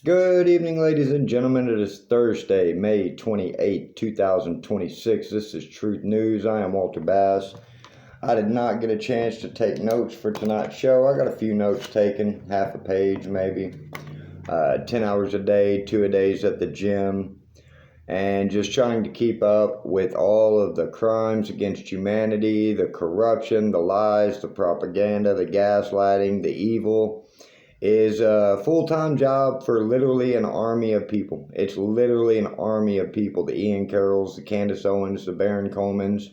Good evening, ladies and gentlemen. It is Thursday, May 28th, 2026. This is Truth News. I am Walter Bass. I did not get a chance to take notes for tonight's show. I got a few notes taken, half a page maybe. 10 hours a day, 2 a days at the gym, and just trying to keep up with all of the crimes against humanity, the corruption, the lies, the propaganda, the gaslighting, the evil. Is a full-time job for literally an army of people. It's literally an army of people. The Ian Carrolls, the Candace Owens, the Baron Colemans,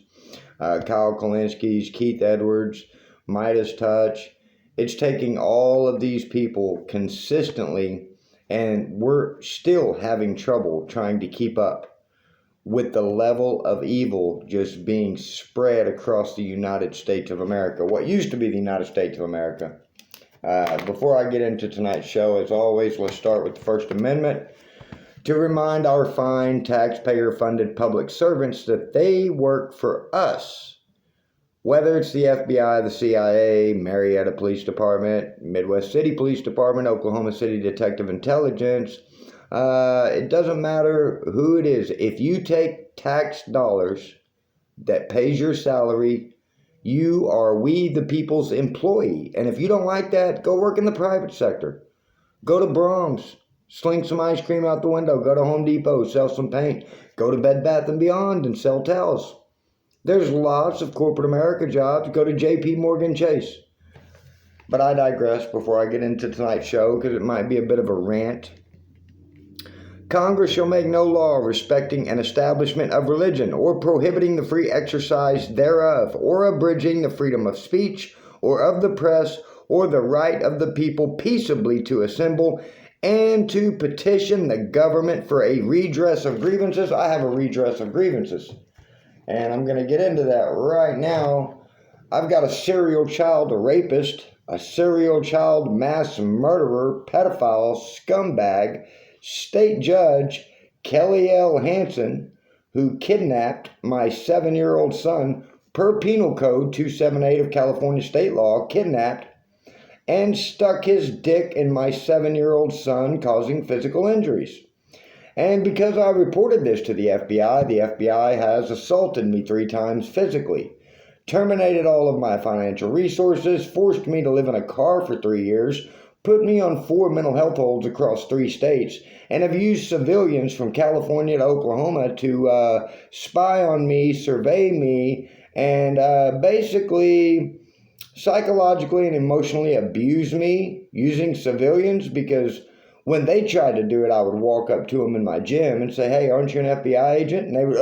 Kyle Kalinskis, Keith Edwards, Midas Touch. It's taking all of these people consistently, and we're still having trouble trying to keep up with the level of evil just being spread across the United States of America, what used to be the United States of America. Before I get into tonight's show, as always, let's start with the First Amendment to remind our fine taxpayer-funded public servants that they work for us. Whether it's the FBI, the CIA, Marietta Police Department, Midwest City Police Department, Oklahoma City Detective Intelligence, it doesn't matter who it is. If you take tax dollars that pays your salary, you are we the people's employee. And if you don't like that, go work in the private sector. Go to Brahms, sling some ice cream out the window. Go to Home Depot, sell some paint. Go to Bed Bath & Beyond and sell towels. There's lots of corporate America jobs. Go to JP Morgan Chase. But I digress before I get into tonight's show because it might be a bit of a rant. Congress shall make no law respecting an establishment of religion, or prohibiting the free exercise thereof, or abridging the freedom of speech, or of the press, or the right of the people peaceably to assemble, and to petition the government for a redress of grievances. I have a redress of grievances, and I'm going to get into that right now. I've got a serial child rapist, a serial child mass murderer, pedophile, scumbag, State Judge Kelly L. Hansen, who kidnapped my 7-year-old son per Penal Code 278 of California state law, kidnapped and stuck his dick in my 7-year-old son, causing physical injuries. And because I reported this to the FBI has assaulted me 3 times physically, terminated all of my financial resources, forced me to live in a car for 3 years, put me on 4 mental health holds across 3 states, and have used civilians from California to Oklahoma to spy on me, survey me, and basically psychologically and emotionally abuse me using civilians. Because when they tried to do it, I would walk up to them in my gym and say, "Hey, aren't you an FBI agent?" And they would,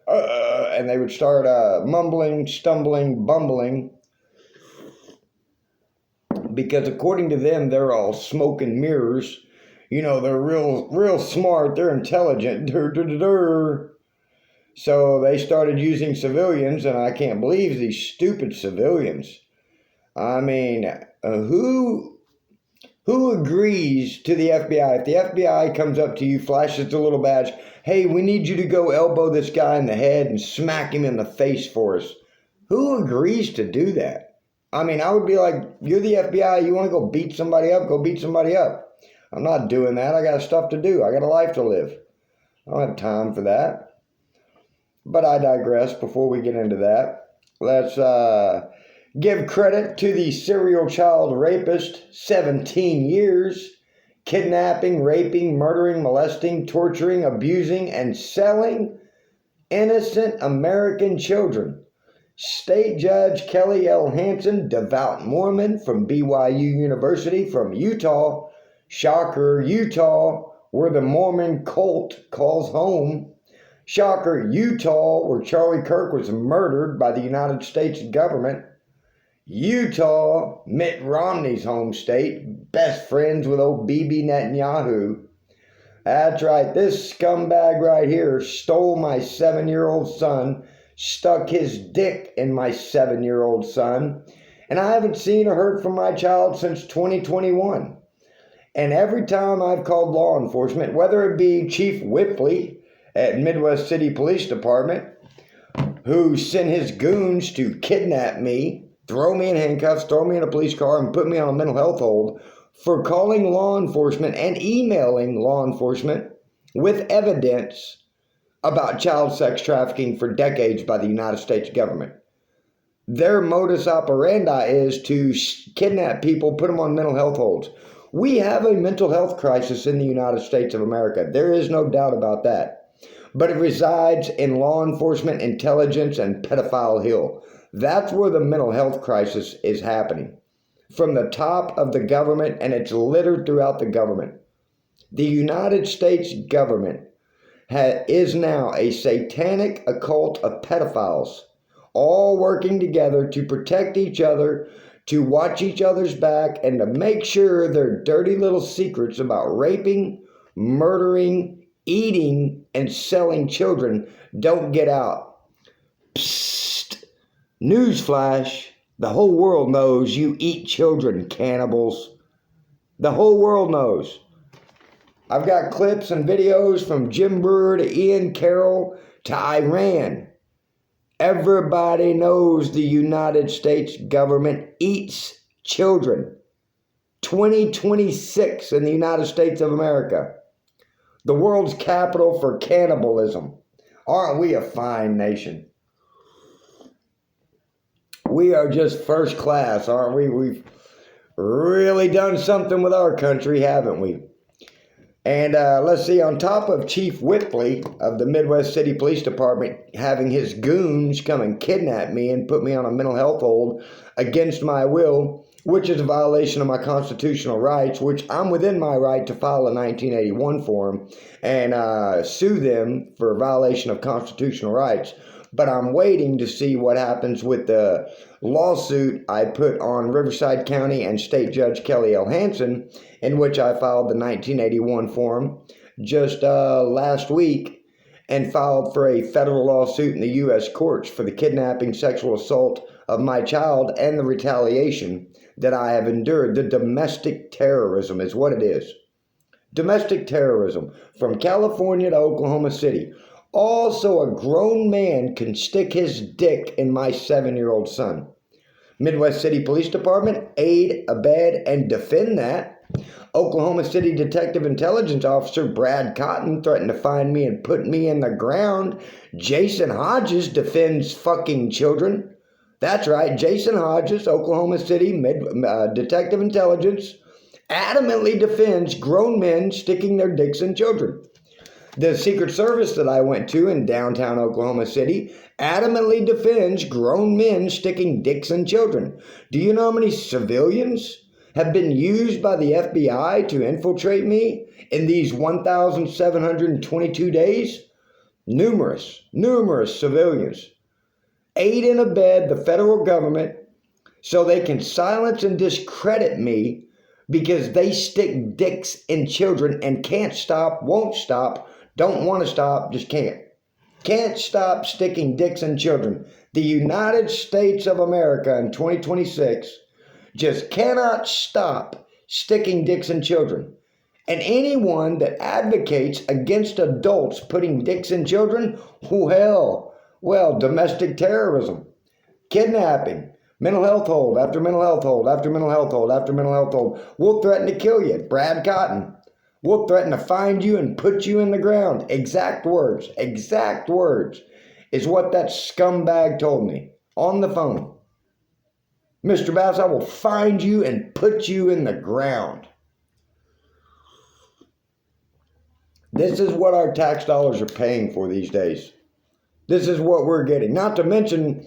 and they would start mumbling, stumbling, bumbling. Because according to them, they're all smoke and mirrors. You know, they're real smart. They're intelligent. So they started using civilians, and I can't believe these stupid civilians. I mean, who agrees to the FBI? If the FBI comes up to you, flashes the little badge, "Hey, we need you to go elbow this guy in the head and smack him in the face for us," who agrees to do that? I mean, I would be like, "You're the FBI, you want to go beat somebody up, go beat somebody up." I'm not doing that. I got stuff to do. I got a life to live. I don't have time for that. But I digress. Before we get into that, let's give credit to the serial child rapist, 17 years, kidnapping, raping, murdering, molesting, torturing, abusing, and selling innocent American children. State Judge Kelly L. Hansen, devout Mormon from BYU University from Utah. Shocker, Utah, where the Mormon cult calls home. Shocker, Utah, where Charlie Kirk was murdered by the United States government. Utah, Mitt Romney's home state, best friends with old Bibi Netanyahu. That's right, this scumbag right here stole my 7-year-old son, stuck his dick in my 7-year-old son, and I haven't seen or heard from my child since 2021. And every time I've called law enforcement, whether it be Chief Whipley at Midwest City Police Department, who sent his goons to kidnap me, throw me in handcuffs, throw me in a police car, and put me on a mental health hold, for calling law enforcement and emailing law enforcement with evidence about child sex trafficking for decades by the United States government. Their modus operandi is to kidnap people, put them on mental health holds. We have a mental health crisis in the United States of America. There is no doubt about that. But it resides in law enforcement, intelligence, and pedophile hill. That's where the mental health crisis is happening. From the top of the government, and it's littered throughout the government. The United States government is now a satanic occult of pedophiles, all working together to protect each other, to watch each other's back, and to make sure their dirty little secrets about raping, murdering, eating, and selling children don't get out. Psst! Newsflash, the whole world knows you eat children, cannibals. The whole world knows. I've got clips and videos from Jim Brewer to Ian Carroll to Iran. Everybody knows the United States government eats children. 2026 in the United States of America. The world's capital for cannibalism. Aren't we a fine nation? We are just first class, aren't we? We've really done something with our country, haven't we? And let's see, on top of Chief Whitley of the Midwest City Police Department having his goons come and kidnap me and put me on a mental health hold against my will, which is a violation of my constitutional rights, which I'm within my right to file a 1981 form and sue them for a violation of constitutional rights. But I'm waiting to see what happens with the lawsuit I put on Riverside County and State Judge Kelly L. Hansen, in which I filed the 1981 form just last week and filed for a federal lawsuit in the U.S. courts for the kidnapping, sexual assault of my child and the retaliation that I have endured. The domestic terrorism is what it is. Domestic terrorism from California to Oklahoma City. Also, a grown man can stick his dick in my 7-year-old son. Midwest City Police Department, aid, abet, and defend that. Oklahoma City Detective Intelligence Officer Brad Cotton threatened to find me and put me in the ground. Jason Hodges defends fucking children. That's right, Jason Hodges, Oklahoma City Detective Intelligence, adamantly defends grown men sticking their dicks in children. The Secret Service that I went to in downtown Oklahoma City adamantly defends grown men sticking dicks in children. Do you know how many civilians have been used by the FBI to infiltrate me in these 1,722 days? Numerous civilians. Aid and abet the federal government so they can silence and discredit me because they stick dicks in children and can't stop, won't stop, don't want to stop, just can't. Can't stop sticking dicks in children. The United States of America in 2026 just cannot stop sticking dicks in children. And anyone that advocates against adults putting dicks in children, well, domestic terrorism, kidnapping, mental health hold after mental health hold after mental health hold after mental health hold. We'll threaten to kill you, Brad Cotton. We'll threaten to find you and put you in the ground. Exact words is what that scumbag told me on the phone. Mr. Bass, I will find you and put you in the ground. This is what our tax dollars are paying for these days. This is what we're getting. Not to mention,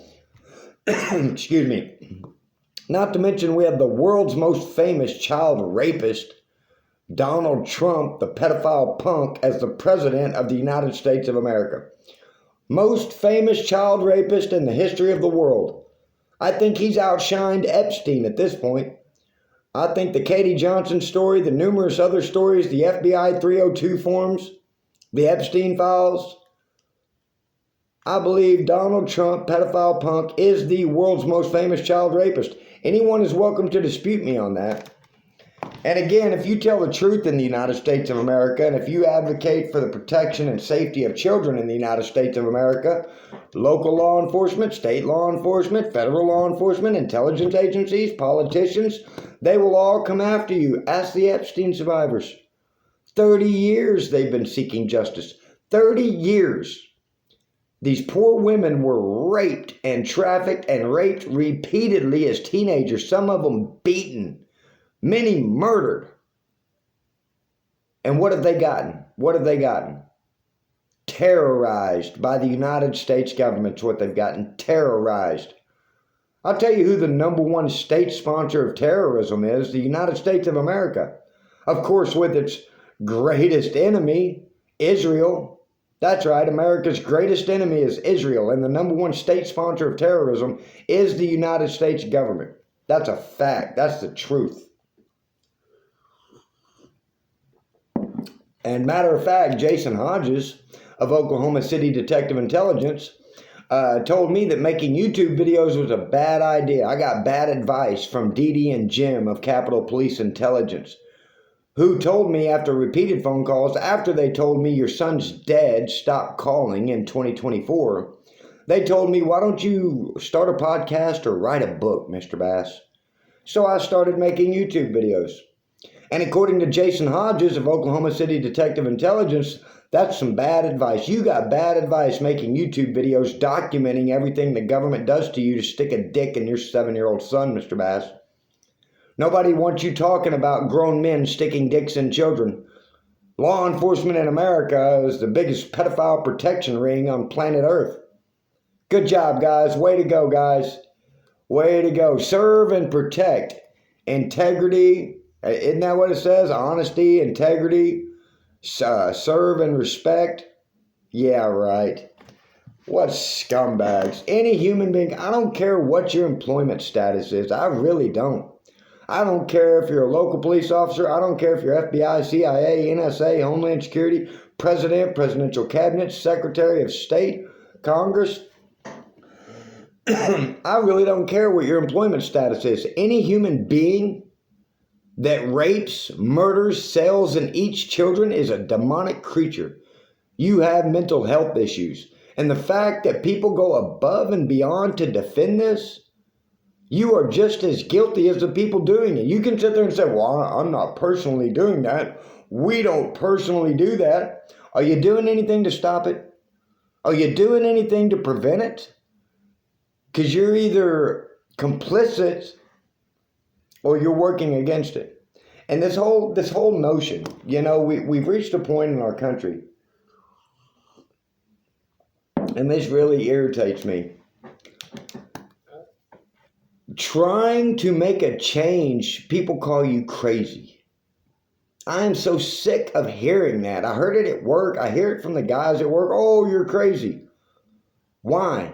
excuse me, not to mention we have the world's most famous child rapist, Donald Trump, the pedophile punk, as the president of the United States of America. Most famous child rapist in the history of the world. I think he's outshined Epstein at this point. I think the Katie Johnson story, the numerous other stories, the FBI 302 forms, the Epstein files. I believe Donald Trump, pedophile punk, is the world's most famous child rapist. Anyone is welcome to dispute me on that. And again, if you tell the truth in the United States of America, and if you advocate for the protection and safety of children in the United States of America, local law enforcement, state law enforcement, federal law enforcement, intelligence agencies, politicians, they will all come after you. Ask the Epstein survivors. 30 years they've been seeking justice. 30 years. These poor women were raped and trafficked and raped repeatedly as teenagers, some of them beaten. Many murdered. And what have they gotten? What have they gotten? Terrorized by the United States government's what they've gotten. Terrorized. I'll tell you who the number one state sponsor of terrorism is. The United States of America. Of course, with its greatest enemy, Israel. That's right. America's greatest enemy is Israel. And the number one state sponsor of terrorism is the United States government. That's a fact. That's the truth. And matter of fact, Jason Hodges of Oklahoma City Detective Intelligence told me that making YouTube videos was a bad idea. I got bad advice from Dee Dee and Jim of Capitol Police Intelligence, who told me after repeated phone calls, after they told me your son's dead, stop calling in 2024, they told me, why don't you start a podcast or write a book, Mr. Bass? So I started making YouTube videos. And according to Jason Hodges of Oklahoma City Detective Intelligence, that's some bad advice. You got bad advice making YouTube videos documenting everything the government does to you to stick a dick in your 7-year-old son, Mr. Bass. Nobody wants you talking about grown men sticking dicks in children. Law enforcement in America is the biggest pedophile protection ring on planet Earth. Good job, guys. Way to go, guys. Way to go. Serve and protect. Integrity. Isn't that what it says? Honesty, integrity, serve and respect. Yeah, right. What scumbags. Any human being, I don't care what your employment status is. I really don't. I don't care if you're a local police officer. I don't care if you're FBI, CIA, NSA, Homeland Security, President, Presidential Cabinet, Secretary of State, Congress. I really don't care what your employment status is. Any human being that rapes, murders, sells, and eats children is a demonic creature. You have mental health issues. And the fact that people go above and beyond to defend this, you are just as guilty as the people doing it. You can sit there and say, well, I'm not personally doing that. We don't personally do that. Are you doing anything to stop it? Are you doing anything to prevent it? Because you're either complicit or you're working against it. And this whole notion, you know, we've reached a point in our country, and this really irritates me. Trying to make a change, people call you crazy. I am so sick of hearing that. I heard it at work. I hear it from the guys at work. Oh, you're crazy. Why?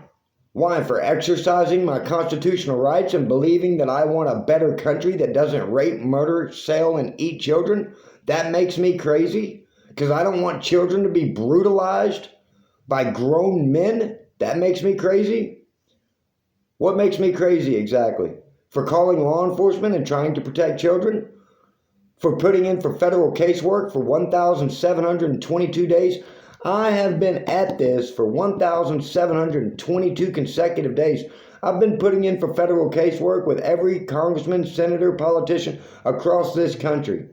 Why? For exercising my constitutional rights and believing that I want a better country that doesn't rape, murder, sell, and eat children? That makes me crazy? Because I don't want children to be brutalized by grown men? That makes me crazy? What makes me crazy exactly? For calling law enforcement and trying to protect children? For putting in for federal casework for 1,722 days? I have been at this for 1,722 consecutive days. I've been putting in for federal casework with every congressman, senator, politician across this country.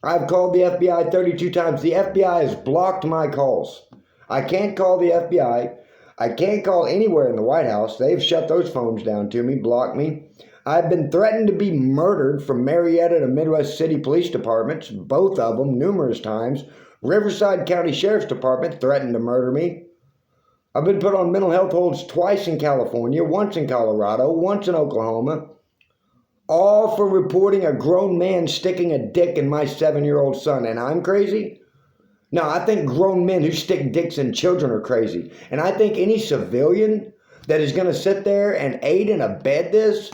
I've called the FBI 32 times. The FBI has blocked my calls. I can't call the FBI. I can't call anywhere in the White House. They've shut those phones down to me, blocked me. I've been threatened to be murdered from Marietta to Midwest City Police Departments, both of them numerous times. Riverside County Sheriff's Department threatened to murder me. I've been put on mental health holds twice in California, once in Colorado, once in Oklahoma, all for reporting a grown man sticking a dick in my 7-year-old son. And I'm crazy? No, I think grown men who stick dicks in children are crazy. And I think any civilian that is going to sit there and aid and abet this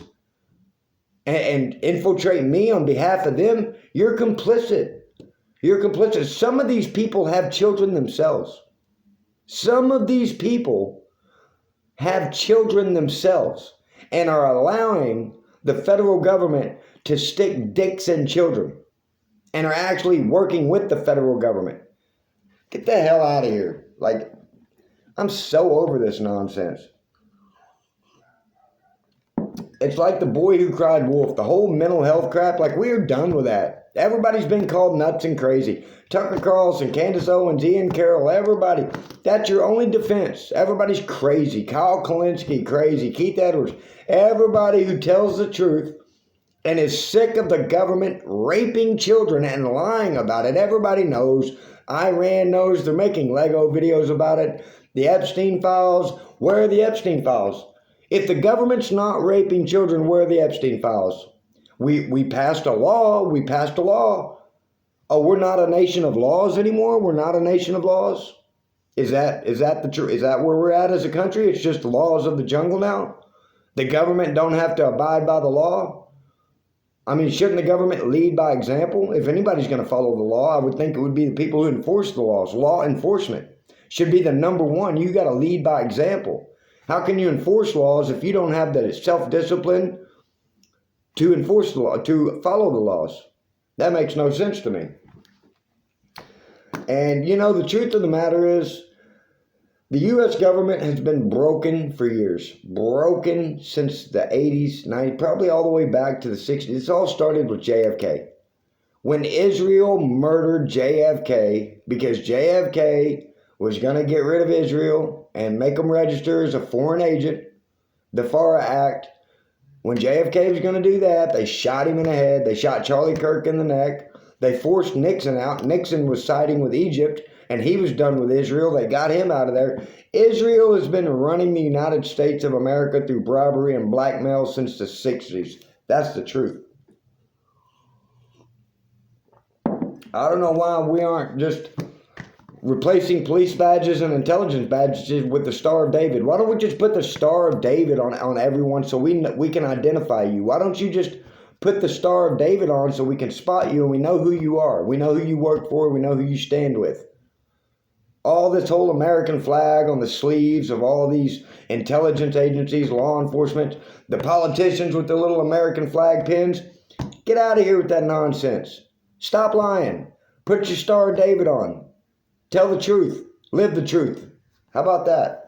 and infiltrate me on behalf of them, you're complicit. You're complicit. Some of these people have children themselves. Some of these people have children themselves and are allowing the federal government to stick dicks in children and are actually working with the federal government. Get the hell out of here. Like, I'm so over this nonsense. It's like the boy who cried wolf. The whole mental health crap, like, we're done with that. Everybody's been called nuts and crazy. Tucker Carlson, Candace Owens, Ian Carroll, everybody. That's your only defense. Everybody's crazy. Kyle Kulinski, crazy. Keith Edwards. Everybody who tells the truth and is sick of the government raping children and lying about it. Everybody knows. Iran knows. They're making Lego videos about it. The Epstein files. Where are the Epstein files? If the government's not raping children, where are the Epstein files? We passed a law. We passed a law. Oh, we're not a nation of laws anymore? We're not a nation of laws? Is that the truth? Is that where we're at as a country? It's just laws of the jungle now? The government don't have to abide by the law? I mean, shouldn't the government lead by example? If anybody's going to follow the law, I would think it would be the people who enforce the laws. Law enforcement should be the number one. You got to lead by example. How can you enforce laws if you don't have the self-discipline to enforce the law, to follow the laws? That makes no sense to me. And, you know, the truth of the matter is, the U.S. government has been broken for years. Broken since the 80s, 90s, probably all the way back to the 60s. It's all started with JFK. When Israel murdered JFK, because JFK was going to get rid of Israel and make them register as a foreign agent, the FARA Act. When JFK was going to do that, they shot him in the head. They shot Charlie Kirk in the neck. They forced Nixon out. Nixon was siding with Egypt, and he was done with Israel. They got him out of there. Israel has been running the United States of America through bribery and blackmail since the 60s. That's the truth. I don't know why we aren't just replacing police badges and intelligence badges with the Star of David. Why don't we just put the Star of David on everyone so we can identify you? Why don't you just put the Star of David on so we can spot you and we know who you are? We know who you work for. We know who you stand with. All this whole American flag on the sleeves of all these intelligence agencies, law enforcement, the politicians with the little American flag pins. Get out of here with that nonsense. Stop lying. Put your Star of David on. Tell the truth. Live the truth. How about that?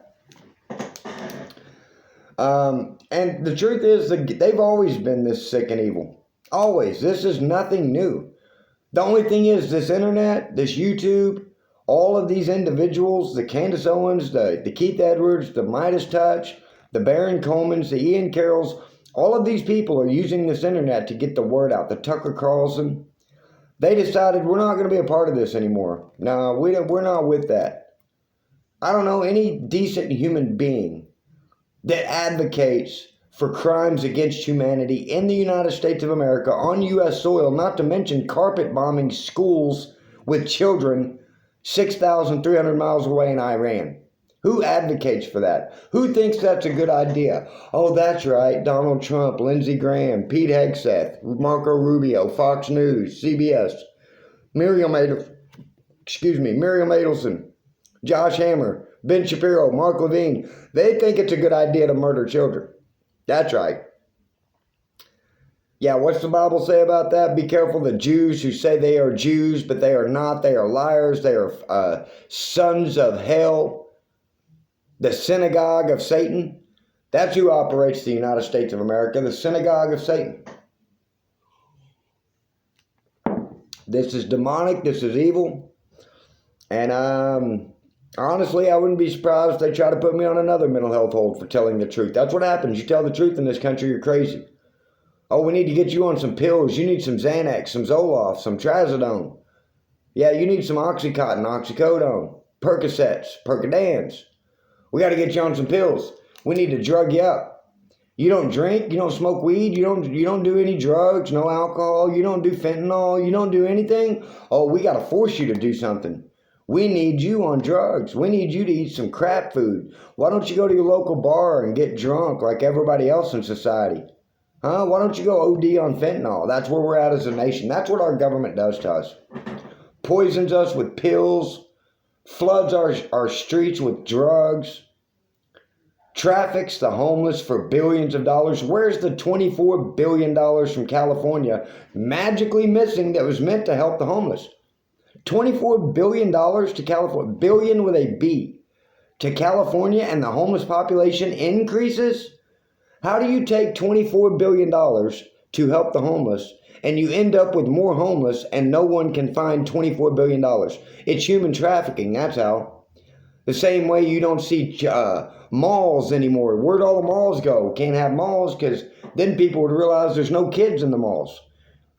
And the truth is, they've always been this sick and evil. Always. This is nothing new. The only thing is, this internet, this YouTube, all of these individuals, the Candace Owens, the Keith Edwards, the Midas Touch, the Baron Colemans, the Ian Carrolls, all of these people are using this internet to get the word out. The Tucker Carlson. They decided we're not going to be a part of this anymore. No, we're not with that. I don't know any decent human being that advocates for crimes against humanity in the United States of America on U.S. soil, not to mention carpet bombing schools with children 6,300 miles away in Iran. Who advocates for that? Who thinks that's a good idea? Oh, that's right. Donald Trump, Lindsey Graham, Pete Hegseth, Marco Rubio, Fox News, CBS, Miriam Adelson, Josh Hammer, Ben Shapiro, Mark Levine. They think it's a good idea to murder children. That's right. Yeah, what's the Bible say about that? Be careful the Jews who say they are Jews, but they are not. They are liars. They are sons of hell. The synagogue of Satan. That's who operates the United States of America, the synagogue of Satan. This is demonic. This is evil. And honestly, I wouldn't be surprised if they try to put me on another mental health hold for telling the truth. That's what happens. You tell the truth in this country, you're crazy. Oh, we need to get you on some pills. You need some Xanax, some Zoloft, some Trazodone. Yeah, you need some Oxycontin, Oxycodone, Percocets, Percodans. We got to get you on some pills. We need to drug you up. You don't drink. You don't smoke weed. You don't do any drugs, no alcohol. You don't do fentanyl. You don't do anything. Oh, we got to force you to do something. We need you on drugs. We need you to eat some crap food. Why don't you go to your local bar and get drunk like everybody else in society? Huh? Why don't you go OD on fentanyl? That's where we're at as a nation. That's what our government does to us. Poisons us with pills. Floods our streets with drugs. traffics the homeless for billions of dollars. Where's the $24 billion from California magically missing that was meant to help the homeless? $24 billion to California, billion with a B, to California, and the homeless population increases? How do you take $24 billion to help the homeless and you end up with more homeless and no one can find $24 billion? It's human trafficking, that's how. The same way you don't see malls anymore. Where'd all the malls go? Can't have malls because then people would realize there's no kids in the malls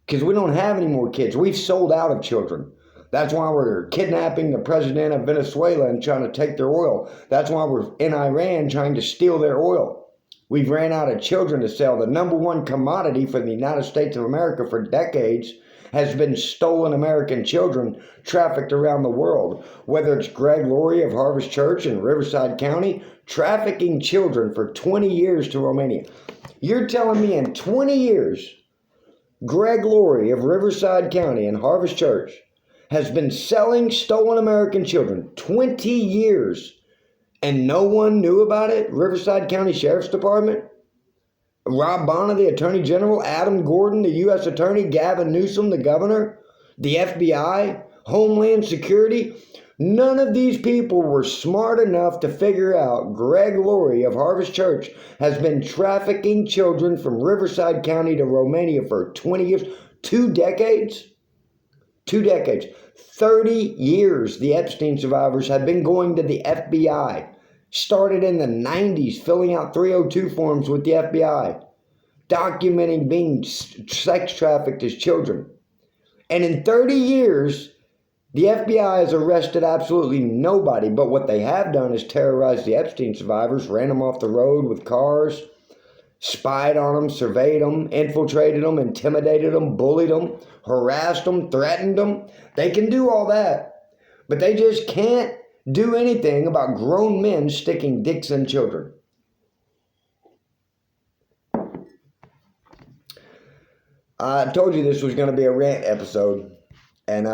because we don't have any more kids. We've sold out of children. That's why we're kidnapping the president of Venezuela and trying to take their oil. That's why we're in Iran trying to steal their oil. We've ran out of children to sell. The number one commodity for the United States of America for decades has been stolen American children trafficked around the world. Whether it's Greg Laurie of Harvest Church in Riverside County, trafficking children for 20 years to Romania. You're telling me in 20 years, Greg Laurie of Riverside County and Harvest Church has been selling stolen American children 20 years and no one knew about it? Riverside County Sheriff's Department? Rob Bonner, the Attorney General, Adam Gordon, the U.S. Attorney, Gavin Newsom, the Governor, the FBI, Homeland Security. None of these people were smart enough to figure out Greg Laurie of Harvest Church has been trafficking children from Riverside County to Romania for 20 years. 2 decades? 2 decades. 30 years the Epstein survivors have been going to the FBI. Started in the 90s, filling out 302 forms with the FBI, documenting being sex trafficked as children. And in 30 years, the FBI has arrested absolutely nobody, but what they have done is terrorize the Epstein survivors, ran them off the road with cars, spied on them, surveyed them, infiltrated them, intimidated them, bullied them, harassed them, threatened them. They can do all that, but they just can't do anything about grown men sticking dicks in children. I told you this was going to be a rant episode, and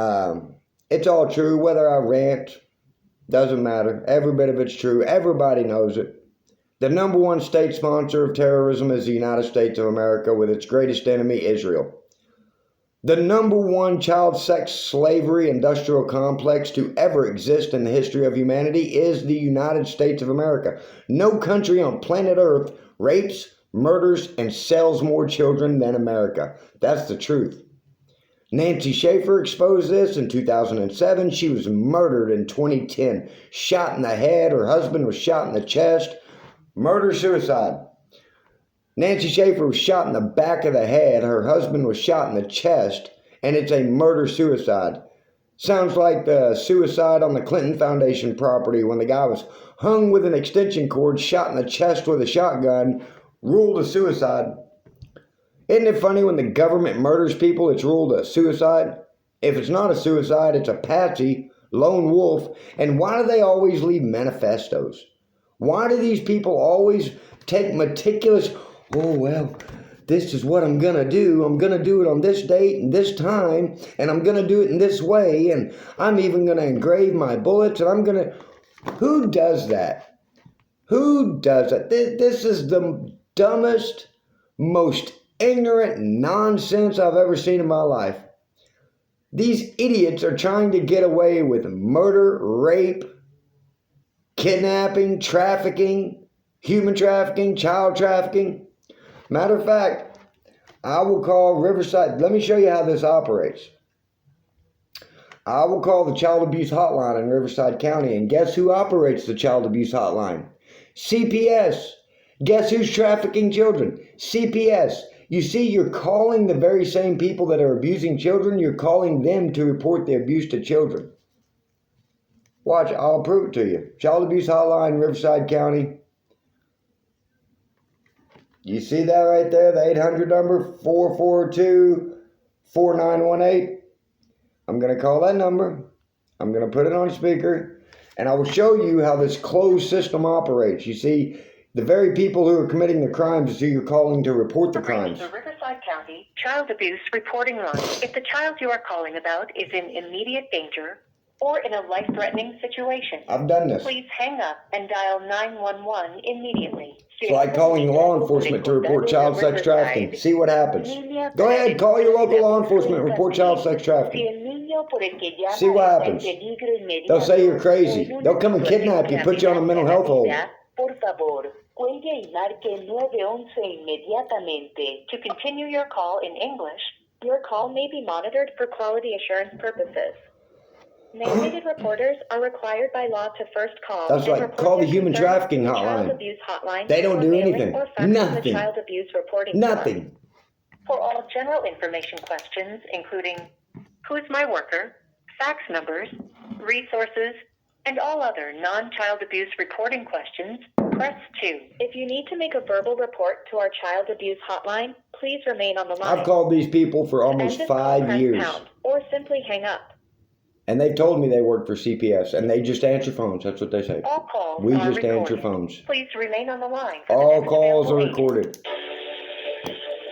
it's all true. Whether I rant, doesn't matter. Every bit of it's true. Everybody knows it. The number one state sponsor of terrorism is the United States of America, with its greatest enemy, Israel. The number one child sex slavery industrial complex to ever exist in the history of humanity is the United States of America. No country on planet Earth rapes, murders, and sells more children than America. That's the truth. Nancy Schaefer exposed this in 2007. She was murdered in 2010. Shot in the head. Her husband was shot in the chest. Murder-suicide. Nancy Schaefer was shot in the back of the head. Her husband was shot in the chest, and it's a murder-suicide. Sounds like the suicide on the Clinton Foundation property when the guy was hung with an extension cord, shot in the chest with a shotgun, ruled a suicide. Isn't it funny when the government murders people, it's ruled a suicide? If it's not a suicide, it's a patsy, lone wolf. And why do they always leave manifestos? Why do these people always take meticulous, oh, well, this is what I'm going to do. I'm going to do it on this date and this time, and I'm going to do it in this way, and I'm even going to engrave my bullets, and I'm going to... Who does that? Who does that? This is the dumbest, most ignorant nonsense I've ever seen in my life. These idiots are trying to get away with murder, rape, kidnapping, trafficking, human trafficking, child trafficking. Matter of fact, I will call Riverside. Let me show you how this operates. I will call the child abuse hotline in Riverside County, and guess who operates the child abuse hotline? CPS. Guess who's trafficking children? CPS. You see, you're calling the very same people that are abusing children, you're calling them to report the abuse to children. Watch, I'll prove it to you. Child abuse hotline, Riverside County. You see that right there, the 800 number, 442-4918. I'm going to call that number. I'm going to put it on speaker, and I will show you how this closed system operates. You see, the very people who are committing the crimes is who you're calling to report the crimes. The Riverside County Child Abuse Reporting Line. If the child you are calling about is in immediate danger, or in a life-threatening situation. I've done this. Please hang up and dial 911 immediately. It's like calling law enforcement to report child sex trafficking. See what happens. Go ahead, call your local law enforcement, report child sex trafficking. See what happens. They'll say you're crazy. They'll come and kidnap you, put you on a mental health hold. Por favor, cuelgue y marque 911 inmediatamente. To continue your call in English, your call may be monitored for quality assurance purposes. Mandated reporters are required by law to first call. That's like call the human trafficking child hotline. abuse hotline. They don't do anything. Nothing. Child abuse reporting Nothing. For all general information questions, including who's my worker, fax numbers, resources, and all other non-child abuse reporting questions, press 2. If you need to make a verbal report to our child abuse hotline, please remain on the line. I've called these people for almost 5 years. Or simply hang up. And they told me they work for CPS, and they just answer phones. That's what they say. All calls We are just recorded. answer phones. Please remain on the line. All calls are recorded.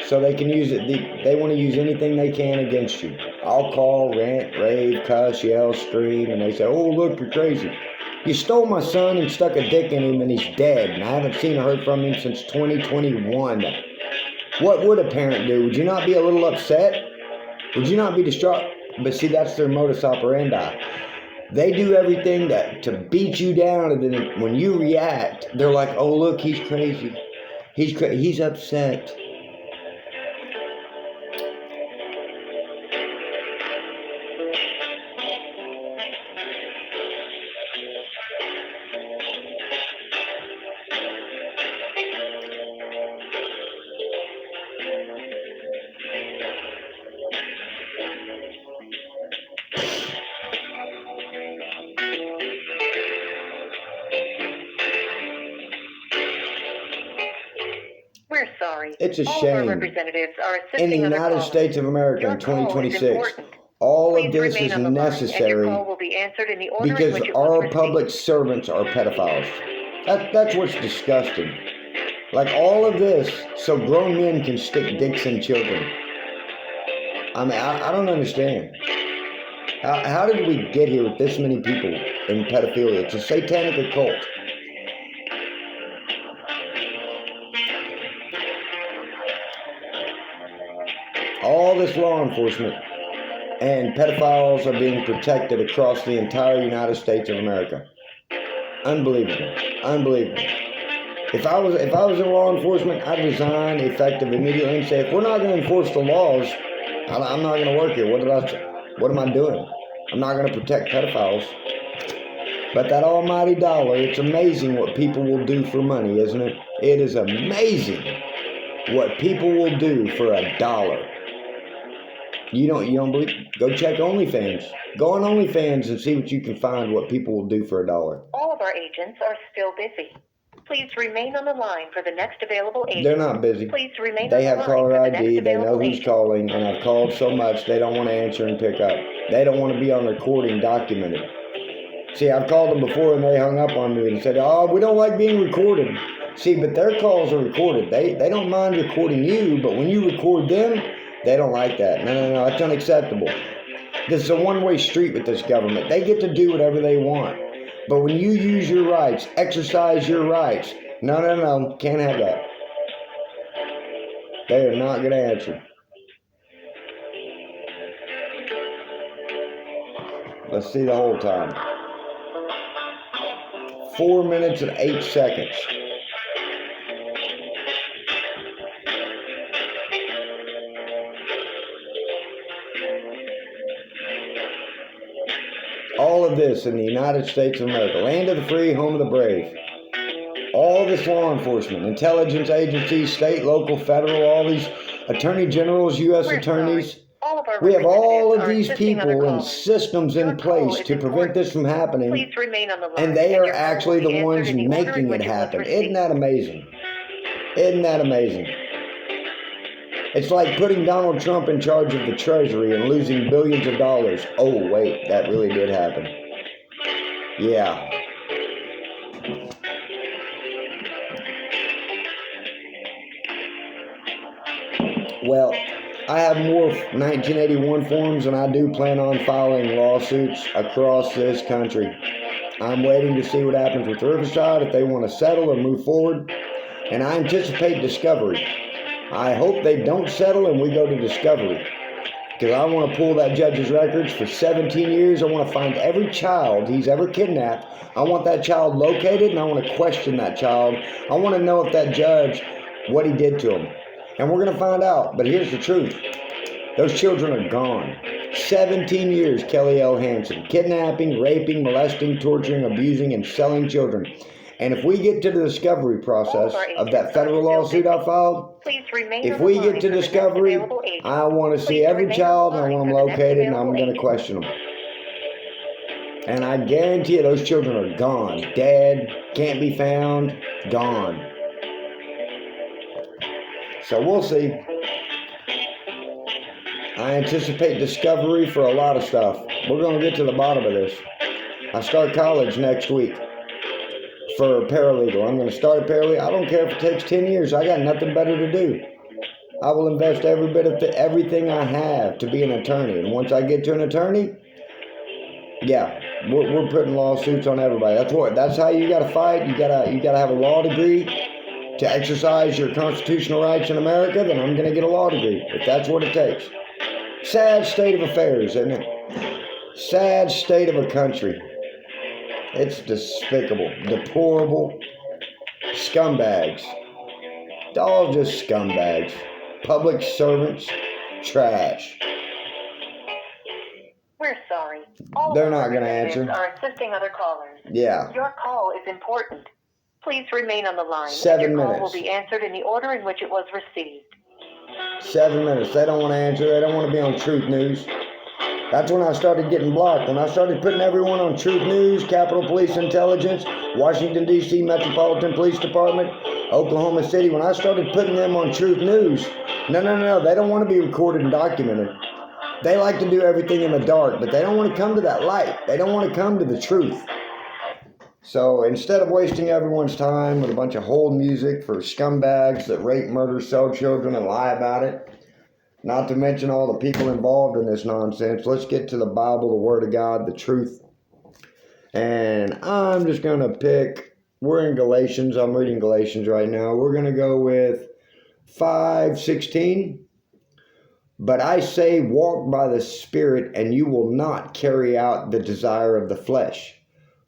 So they can use it. They want to use anything they can against you. I'll call, rant, rave, cuss, yell, scream, and they say, oh, look, you're crazy. You stole my son and stuck a dick in him, and he's dead, and I haven't seen or heard from him since 2021. What would a parent do? Would you not be a little upset? Would you not be distraught? But see, that's their modus operandi. They do everything to beat you down, and then when you react, they're like, oh, look, he's crazy. He's upset. We're sorry. It's a All shame. of our representatives are In the assisting other United callers. States of America Your in call is 2026, important. all of Please this remain is on the line, and your necessary call will be answered in the order in because which it was our received. public servants are pedophiles. That's what's disgusting. Like all of this, so grown men can stick dicks in children. I mean, I don't understand. How did we get here with this many people in pedophilia? It's a satanic occult. All this law enforcement and pedophiles are being protected across the entire United States of America. Unbelievable. Unbelievable. If I was in law enforcement, I'd resign effective immediately and say, if we're not going to enforce the laws, I'm not going to work here. What am I doing? I'm not going to protect pedophiles. But that almighty dollar, it's amazing what people will do for money, isn't it? It is amazing what people will do for a dollar. You don't believe? Go check OnlyFans. Go on OnlyFans and see what you can find, what people will do for a dollar. All of our agents are still busy. Please remain on the line for the next available agent. They're not busy. Please remain They on have the line caller for the ID. next They know available who's agent. calling, and I've called so much they don't want to answer and pick up. They don't want to be on recording documented. See, I've called them before and they hung up on me and said, oh, we don't like being recorded. See, but their calls are recorded. They don't mind recording you, but when you record them, they don't like that. No, that's unacceptable. This is a one-way street with this government. They get to do whatever they want. But when you use your rights, exercise your rights, no, can't have that. They are not going to answer. Let's see the whole time. 4 minutes and 8 seconds. All of this in the United States of America, land of the free, home of the brave. All this law enforcement, intelligence agencies, state, local, federal, all these attorney generals, U.S. attorneys. We have all of these people and systems in place to prevent this from happening, and they are actually the ones making it happen. Isn't that amazing? Isn't that amazing? It's like putting Donald Trump in charge of the Treasury and losing billions of dollars. Oh, wait, that really did happen. Yeah. Well, I have more 1981 forms than I do plan on filing lawsuits across this country. I'm waiting to see what happens with Riverside, if they want to settle or move forward, and I anticipate discovery. I hope they don't settle and we go to discovery, because I want to pull that judge's records for 17 years. I want to find every child he's ever kidnapped. I want that child located, and I want to question that child. I want to know if that judge, what he did to him. And we're going to find out. But here's the truth. Those children are gone. 17 years, Kelly L. Hansen. Kidnapping, raping, molesting, torturing, abusing, and selling children. And if we get to the discovery process of that federal lawsuit I filed, if we get to discovery, I want to see every child, and I want them located, and I'm going to question them. And I guarantee you those children are gone. Dead, can't be found, gone. So we'll see. I anticipate discovery for a lot of stuff. We're going to get to the bottom of this. I start college next week for paralegal. I'm going to start a paralegal. I don't care if it takes 10 years. I got nothing better to do. I will invest every bit of everything I have to be an attorney. And once I get to an attorney, yeah, we're putting lawsuits on everybody. That's how you got to fight. You got to have a law degree to exercise your constitutional rights in America. Then I'm going to get a law degree if that's what it takes. Sad state of affairs, isn't it? Sad state of a country. It's despicable, deplorable, scumbags. All just scumbags. Public servants, trash. We're sorry. They're not going to answer. Are assisting other callers. Yeah. Your call is important. Please remain on the line. 7 Your call minutes. will be answered in the order in which it was received. 7 minutes. They don't want to answer. They don't want to be on Truth News. That's when I started getting blocked. When I started putting everyone on Truth News, Capitol Police Intelligence, Washington, D.C. Metropolitan Police Department, Oklahoma City, when I started putting them on Truth News, no, they don't want to be recorded and documented. They like to do everything in the dark, but they don't want to come to that light. They don't want to come to the truth. So instead of wasting everyone's time with a bunch of hold music for scumbags that rape, murder, sell children, and lie about it, not to mention all the people involved in this nonsense, let's get to the Bible, the Word of God, the truth. And I'm just going to pick, we're in Galatians. I'm reading Galatians right now. We're going to go with 5:16. But I say, walk by the Spirit, and you will not carry out the desire of the flesh.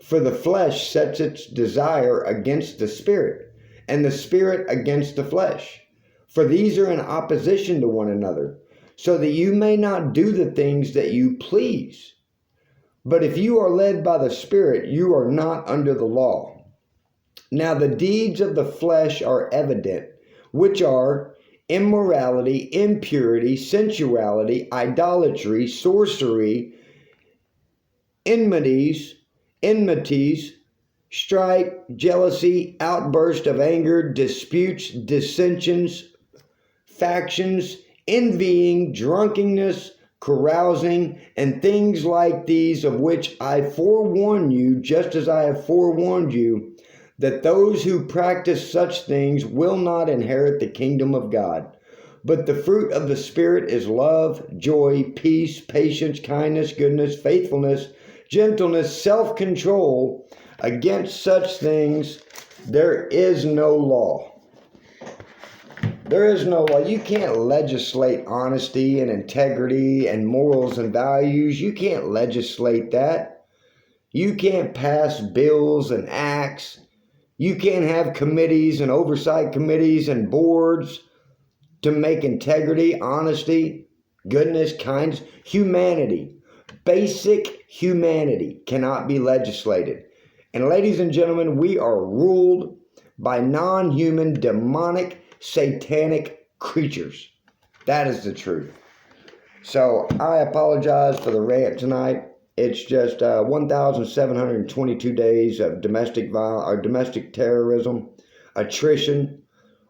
For the flesh sets its desire against the Spirit, and the Spirit against the flesh. For these are in opposition to one another, so that you may not do the things that you please. But if you are led by the Spirit, you are not under the law. Now the deeds of the flesh are evident, which are immorality, impurity, sensuality, idolatry, sorcery, enmities, strife, jealousy, outburst of anger, disputes, dissensions, factions, envying, drunkenness, carousing, and things like these, of which I forewarn you, just as I have forewarned you, that those who practice such things will not inherit the kingdom of God. But the fruit of the Spirit is love, joy, peace, patience, kindness, goodness, faithfulness, gentleness, self-control. Against such things there is no law. There is no law. You can't legislate honesty and integrity and morals and values. You can't legislate that. You can't pass bills and acts. You can't have committees and oversight committees and boards to make integrity, honesty, goodness, kindness, humanity. Basic humanity cannot be legislated. And ladies and gentlemen, we are ruled by non-human, demonic, satanic creatures. That is the truth. So I apologize for the rant tonight. It's just 1,722 days of domestic violence or domestic terrorism, attrition.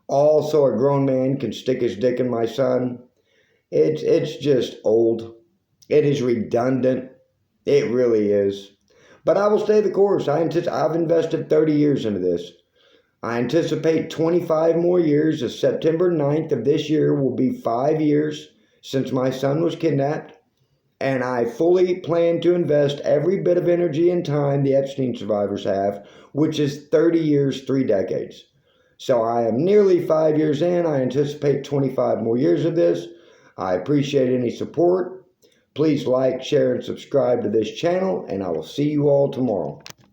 Also, a grown man can stick his dick in my son. It's just old. It is redundant. It really is. But I will stay the course. I've invested 30 years into this. I anticipate 25 more years. As September 9th of this year will be 5 years since my son was kidnapped, and I fully plan to invest every bit of energy and time the Epstein survivors have, which is 30 years, 3 decades. So I am nearly 5 years in. I anticipate 25 more years of this. I appreciate any support. Please like, share, and subscribe to this channel, and I will see you all tomorrow.